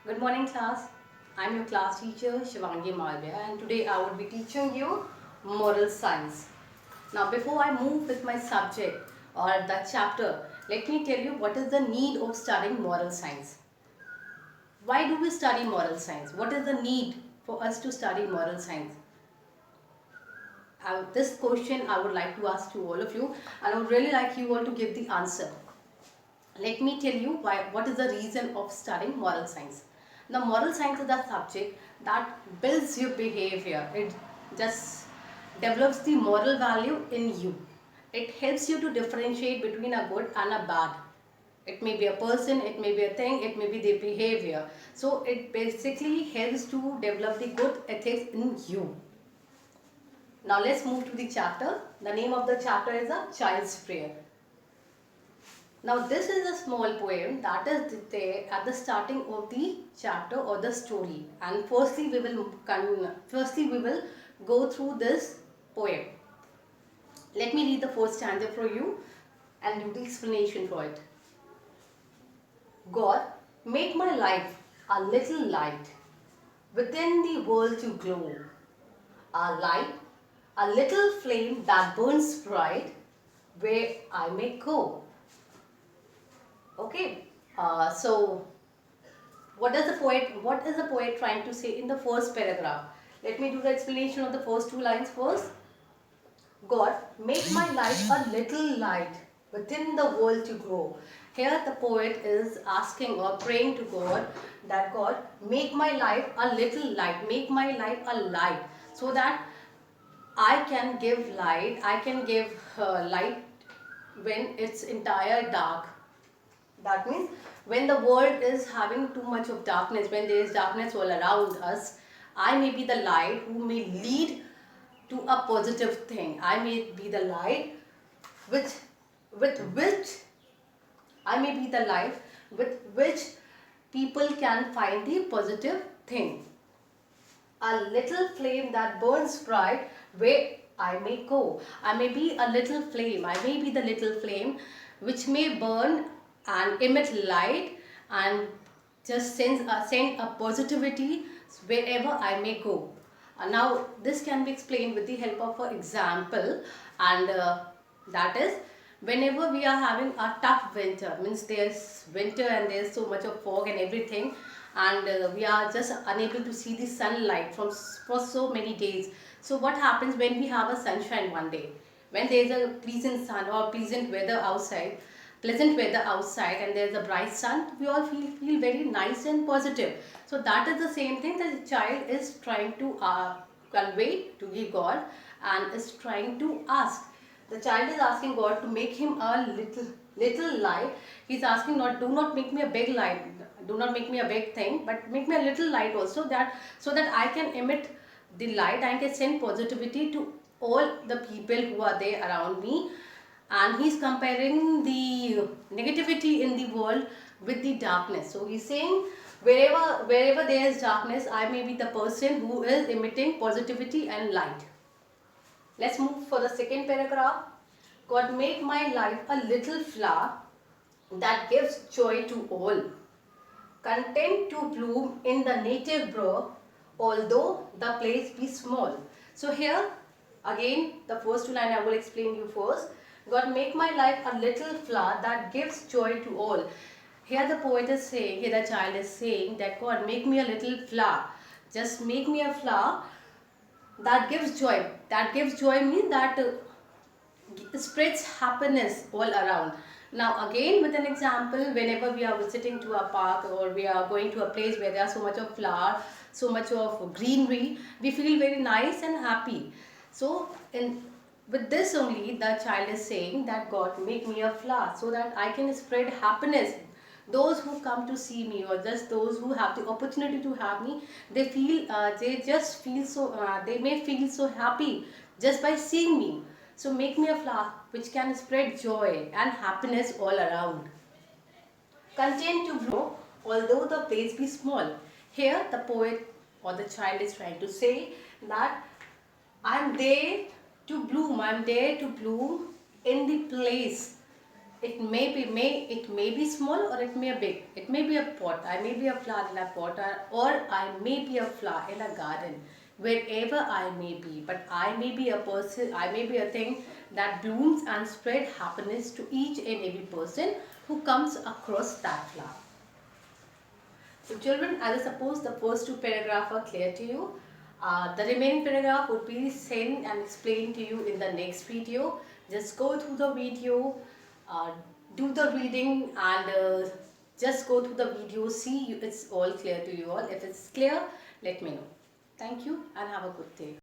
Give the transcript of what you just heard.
Good morning, class. I'm your class teacher Shivangi Malviya, and today I would be teaching you moral science. Now, before I move with my subject or the chapter, let me tell you what is the need of studying moral science. Why do we study moral science? What is the need for us to study moral science? This question I would like to ask to all of you, and I would really like you all to give the answer. Let me tell you what is the reason of studying moral science. The moral science is the subject that builds your behavior. It just develops the moral value in you. It helps you to differentiate between a good and a bad. It may be a person, it may be a thing, it may be the behavior. So it basically helps to develop the good ethics in you. Now let's move to the chapter. The name of the chapter is A Child's Prayer. Now this is a small poem that is there at the starting of the chapter or the story, and firstly we will go through this poem. Let me read the first stanza for you and do the explanation for it. God, make my life a little light within the world to glow, a light, a little flame that burns bright where I may go. Okay, so what is the poet trying to say in the first paragraph? Let me do the explanation of the first two lines first. God, make my life a little light within the world to grow. Here the poet is asking or praying to God that God, make my life a little light, make my life a light, so that I can give light, I can give light when it's entire dark. That means when the world is having too much of darkness, when there is darkness all around us, I may be the light who may lead to a positive thing. I may be the light which, with which I may be the light with which people can find the positive thing. A little flame that burns bright where I may go. I may be a little flame. I may be the little flame which may burn and emit light and just send a positivity wherever I may go. Now this can be explained with the help of an example, and that is whenever we are having a tough winter, means there's winter and there's so much of fog and everything, and we are just unable to see the sunlight for so many days. So what happens when we have a sunshine one day, when there is a pleasant sun or pleasant weather outside, and there's a bright sun, we all feel very nice and positive. So that is the same thing that the child is trying to convey to the God, and is trying to ask. The child is asking God to make him a little light. He's asking, not do not make me a big light, do not make me a big thing, but make me a little light also, that so that I can emit the light, I can send positivity to all the people who are there around me. And he's comparing the negativity in the world with the darkness. So he's saying, wherever there is darkness, I may be the person who is emitting positivity and light. Let's move for the second paragraph. God, make my life a little flower that gives joy to all, content to bloom in the native brook, although the place be small. So here again the first two lines I will explain you first. God, make my life a little flower that gives joy to all. Here the poet is saying, here the child is saying that God, make me a little flower. Just make me a flower that gives joy. That gives joy means that spreads happiness all around. Now again with an example, whenever we are visiting to a park or we are going to a place where there are so much of flower, so much of greenery, we feel very nice and happy. So with this only the child is saying that God, make me a flower so that I can spread happiness. Those who come to see me, or just those who have the opportunity to have me, they may feel so happy just by seeing me. So make me a flower which can spread joy and happiness all around. Content to grow, although the place be small. Here the poet or the child is trying to say that I am there to bloom in the place It may be small or it may be big. It may be a pot. I may be a flower in a pot, or I may be a flower in a garden. Wherever I may be, but I may be a person. I may be a thing that blooms and spread happiness to each and every person who comes across that flower. So children, as I suppose the first two paragraphs are clear to you. The remaining paragraph would be sent and explained to you in the next video. Just go through the video, uh, do the reading, and just go through the video, see it's all clear to you all. If it's clear, let me know. Thank you and have a good day.